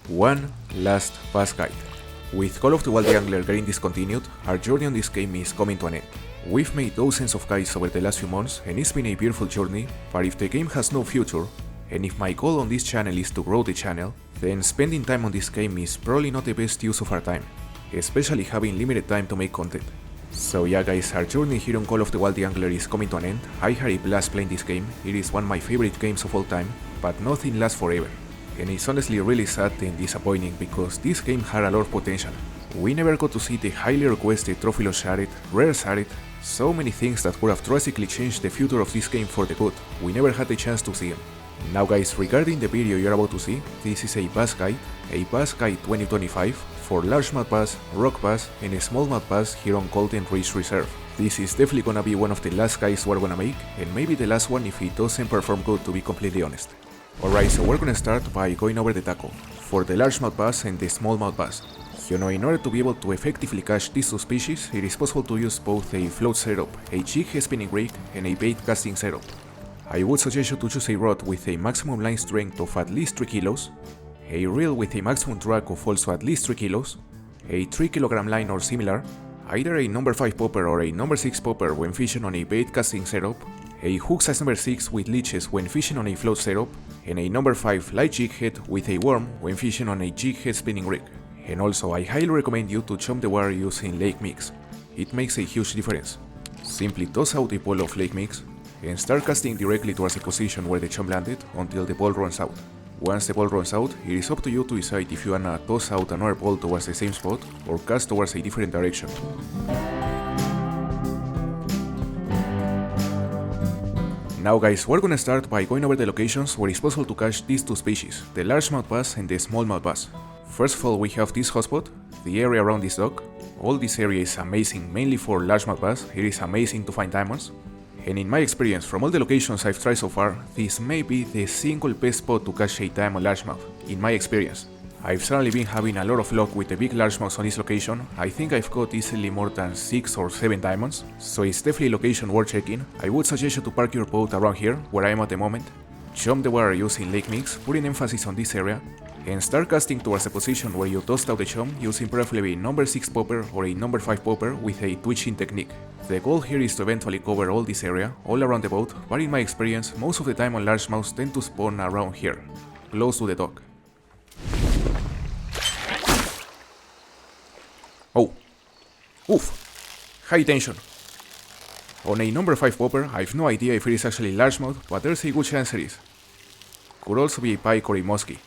One last bass guide. With Call of the theAngler getting discontinued, our journey on this game is coming to an end. We've made dozens of guides over the last few months and it's been a beautiful journey, but if the game has no future, and if my goal on this channel is to grow the channel, then spending time on this game is probably not the best use of our time, especially having limited time to make content. So yeah guys, our journey here on Call of the theAngler is coming to an end. I had a blast playing this game, it is one of my favorite games of all time, but nothing lasts forever. And it's honestly really sad and disappointing because this game had a lot of potential. We never got to see the highly requested trophy loss sharded, rare sharded, so many things that would have drastically changed the future of this game for the good. We never had the chance to see them. Now guys, regarding the video you're about to see, this is a Bass Guide 2025 for largemouth bass, rock bass and smallmouth bass here on Golden Ridge Reserve. This is definitely gonna be one of the last guides we're gonna make, and maybe the last one if it doesn't perform good, to be completely honest. Alright, so we're gonna start by going over the tackle for the largemouth bass and the smallmouth bass. In order to be able to effectively catch these two species, it is possible to use both a float setup, a jig spinning rig and a bait casting setup. I would suggest you to choose a rod with a maximum line strength of at least 3 kilos, a reel with a maximum drag of also at least 3 kilos, a 3 kg line or similar, either a number 5 popper or a number 6 popper when fishing on a bait casting setup, a hook size number 6 with leeches when fishing on a float setup, and a number 5 light jig head with a worm when fishing on a jig head spinning rig. And also I highly recommend you to chum the wire using lake mix. It makes a huge difference. Simply toss out a ball of lake mix and start casting directly towards the position where the chum landed until the ball runs out. Once the ball runs out, it is up to you to decide if you wanna toss out another ball towards the same spot or cast towards a different direction. Now guys, we're gonna start by going over the locations where it's possible to catch these two species, the largemouth bass and the smallmouth bass. First of all, we have this hotspot, the area around this dock. All this area is amazing, mainly for largemouth bass. It is amazing to find diamonds. And in my experience, from all the locations I've tried so far, this may be the single best spot to catch a diamond largemouth, in my experience. I've certainly been having a lot of luck with the big largemouths on this location. I think I've caught easily more than 6 or 7 diamonds, so it's definitely a location worth checking. I would suggest you to park your boat around here, where I am at the moment, jump the wire using lake mix, putting emphasis on this area, and start casting towards the position where you tossed out the chum using preferably a number 6 popper or a number 5 popper with a twitching technique. The goal here is to eventually cover all this area, all around the boat, but in my experience, most of the time on largemouths tend to spawn around here, close to the dock. Oh, oof, high tension. On a number 5 popper, I have no idea if it is actually largemouth, but there's a good chance it is. Could also be a pike or a muskie.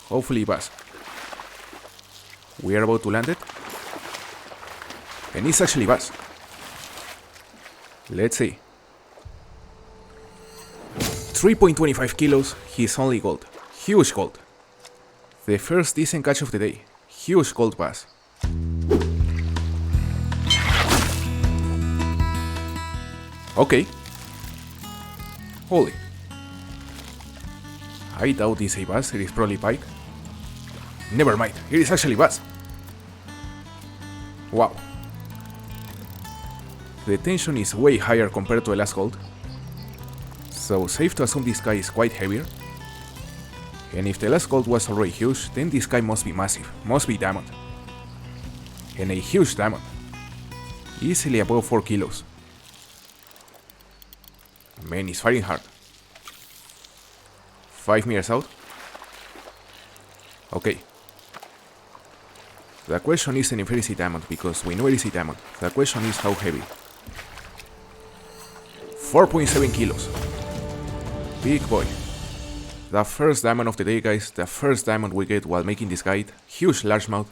Hopefully bass. We are about to land it. And it's actually bass. Let's see. 3.25 kilos, he's only gold. Huge gold. The first decent catch of the day. Huge gold bass. Okay. Holy. I doubt it's a bass, it is probably pike. Never mind, it is actually bass. Wow. The tension is way higher compared to the last gold, so safe to assume this guy is quite heavier. And if the last gold was already huge, then this guy must be massive, must be diamond. And a huge diamond. Easily above 4 kilos. Man, he's fighting hard. 5 meters out. Okay. The question isn't if it is a diamond, because we know it is a diamond. The question is how heavy. 4.7 kilos. Big boy. The first diamond of the day guys, the first diamond we get while making this guide. Huge largemouth.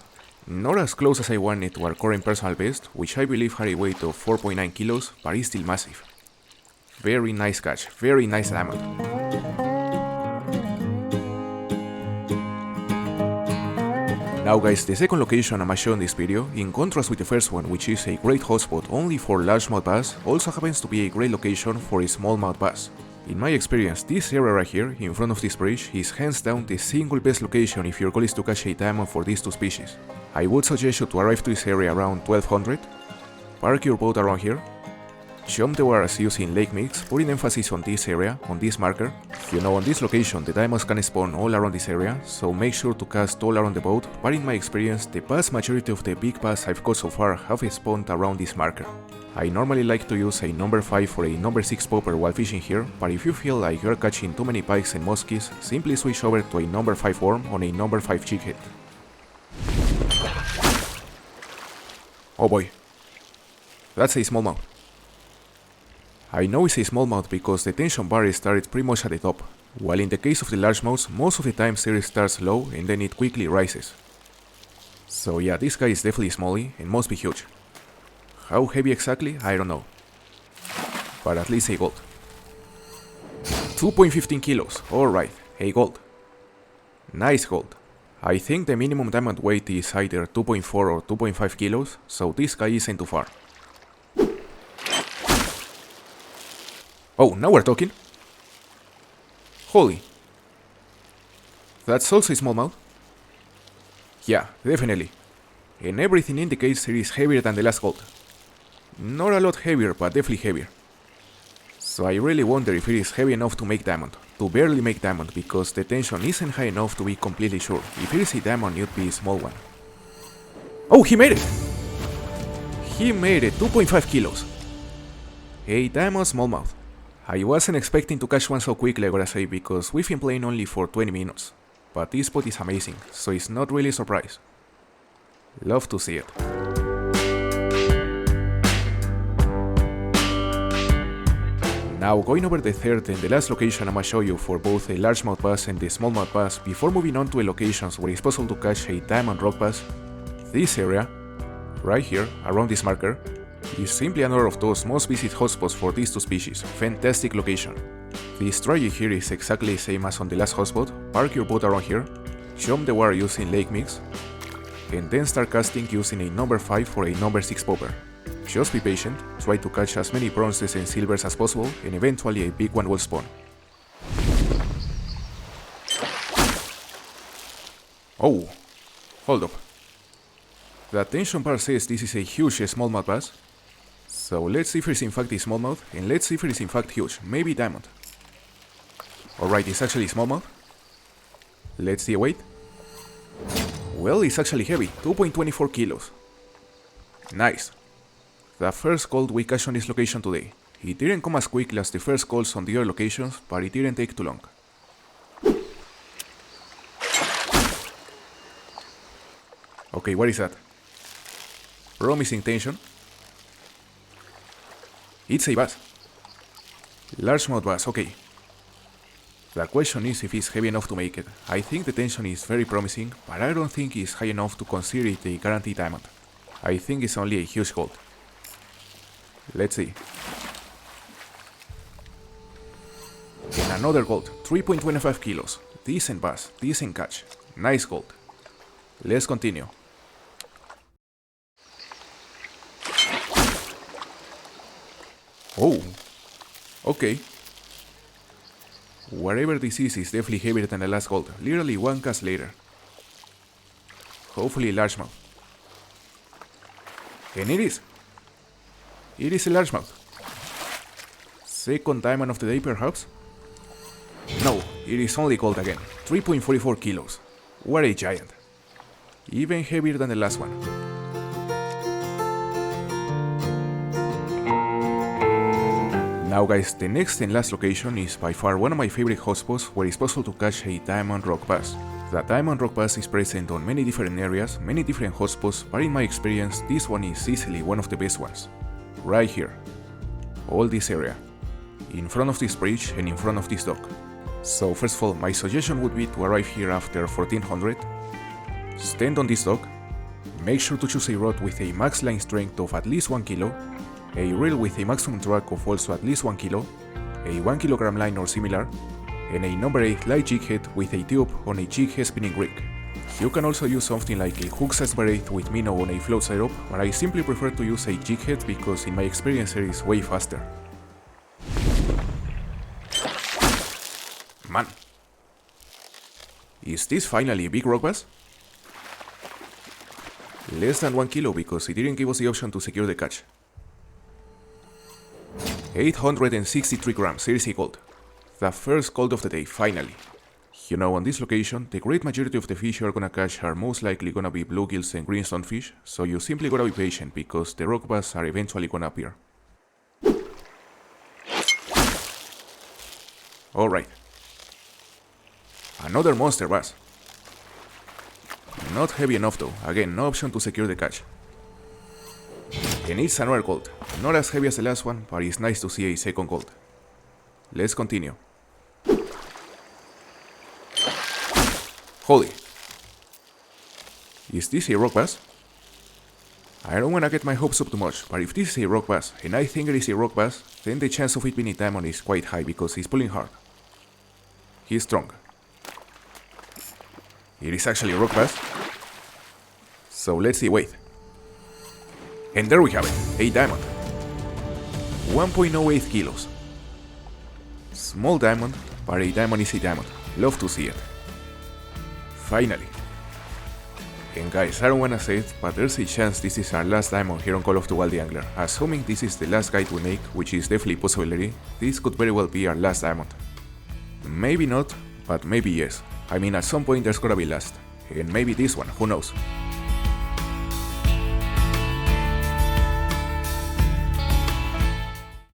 Not as close as I wanted to our current personal best, which I believe had a weight of 4.9 kilos, but is still massive. Very nice catch, very nice diamond. Now guys, the second location I'm showing in this video, in contrast with the first one, which is a great hotspot only for largemouth bass, also happens to be a great location for a smallmouth bass. In my experience, this area right here, in front of this bridge, is hands down the single best location if your goal is to catch a diamond for these two species. I would suggest you to arrive to this area around 1200, park your boat around here, Jump the wires using lake mix, putting emphasis on this area, on this marker. You know, on this location the diamonds can spawn all around this area, so make sure to cast all around the boat, but in my experience the vast majority of the big bass I've caught so far have spawned around this marker. I normally like to use a number 5 or a number 6 popper while fishing here, but if you feel like you're catching too many pikes and muskies, simply switch over to a number 5 worm on a number 5 jig head. Oh boy, that's a smallmouth. I know it's a smallmouth because the tension bar started pretty much at the top, while in the case of the largemouths, most of the time it starts low and then it quickly rises. So yeah, this guy is definitely smallie and must be huge. How heavy exactly? I don't know. But at least a gold. 2.15 kilos, alright, a gold. Nice gold. I think the minimum diamond weight is either 2.4 or 2.5 kilos, so this guy isn't too far. Oh, now we're talking. Holy. That's also a smallmouth? Yeah, definitely. And everything indicates it is heavier than the last gold. Not a lot heavier, but definitely heavier. So I really wonder if it is heavy enough to make diamond, to barely make diamond, because the tension isn't high enough to be completely sure. If it is a diamond, it would be a small one. Oh, he made it! He made it, 2.5 kilos. A diamond smallmouth. I wasn't expecting to catch one so quickly, I gotta say, because we've been playing only for 20 minutes. But this spot is amazing, so it's not really a surprise. Love to see it. Now going over the third and the last location I'ma show you for both the largemouth bass and the smallmouth bass before moving on to locations where it's possible to catch a diamond rock bass. This area, right here, around this marker, is simply another of those most visited hotspots for these two species. Fantastic location. The strategy here is exactly the same as on the last hotspot. Park your boat around here, jump the wire using lake mix, and then start casting using a number 5 or a number 6 popper. Just be patient, try to catch as many bronzes and silvers as possible, and eventually a big one will spawn. Oh, hold up. The tension bar says this is a huge smallmouth bass. So let's see if it's in fact a smallmouth, and let's see if it is in fact huge, maybe diamond. Alright, it's actually smallmouth. Let's see a weight. Well, it's actually heavy, 2.24 kilos. Nice. The first gold we catch on this location today. It didn't come as quickly as the first golds on the other locations, but it didn't take too long. Okay, what is that? Promising tension. It's a bass. Largemouth bass, okay. The question is if it's heavy enough to make it. I think the tension is very promising, but I don't think it's high enough to consider it a guaranteed diamond. I think it's only a huge gold. Let's see. And another gold, 3.25 kilos. Decent bass, decent catch. Nice gold. Let's continue. Oh, okay. Whatever this is definitely heavier than the last gold. Literally one cast later. Hopefully largemouth. And it is. It is a largemouth. Second diamond of the day perhaps? No, it is only gold again. 3.44 kilos. What a giant. Even heavier than the last one. Now guys, the next and last location is by far one of my favorite hotspots where it's possible to catch a diamond rock bass. The diamond rock bass is present on many different areas, many different hotspots, but in my experience this one is easily one of the best ones. Right here. All this area. In front of this bridge and in front of this dock. So first of all, my suggestion would be to arrive here after 1400. Stand on this dock. Make sure to choose a rod with a max line strength of at least 1 kilo. A reel with a maximum drag of also at least 1 kilo, a 1 kilogram line or similar, and a number 8 light jig head with a tube on a jig head spinning rig. You can also use something like a hook-sized braid with minnow on a float setup, but I simply prefer to use a jig head because in my experience it is way faster. Man. Is this finally a big rock bass? Less than 1 kilo because it didn't give us the option to secure the catch. 863 grams, seriously gold. The first gold of the day, finally. You know, on this location, the great majority of the fish you're gonna catch are most likely gonna be bluegills and greenstone fish, so you simply gotta be patient because the rock bass are eventually gonna appear. Alright. Another monster bass. Not heavy enough though, again, no option to secure the catch. And it's another gold, not as heavy as the last one, but it's nice to see a second gold. Let's continue. Holy. Is this a rock bass? I don't wanna get my hopes up too much, but if this is a rock bass, and I think it is a rock bass, then the chance of it being a diamond is quite high because he's pulling hard. He's strong. It is actually a rock bass. So let's see, wait. And there we have it, a diamond. 1.08 kilos. Small diamond, but a diamond is a diamond. Love to see it. Finally. And guys, I don't wanna say it, but there's a chance this is our last diamond here on Call of Duty theAngler. Assuming this is the last guide we make, which is definitely a possibility, this could very well be our last diamond. Maybe not, but maybe yes. I mean, at some point there's gotta be last. And maybe this one, who knows.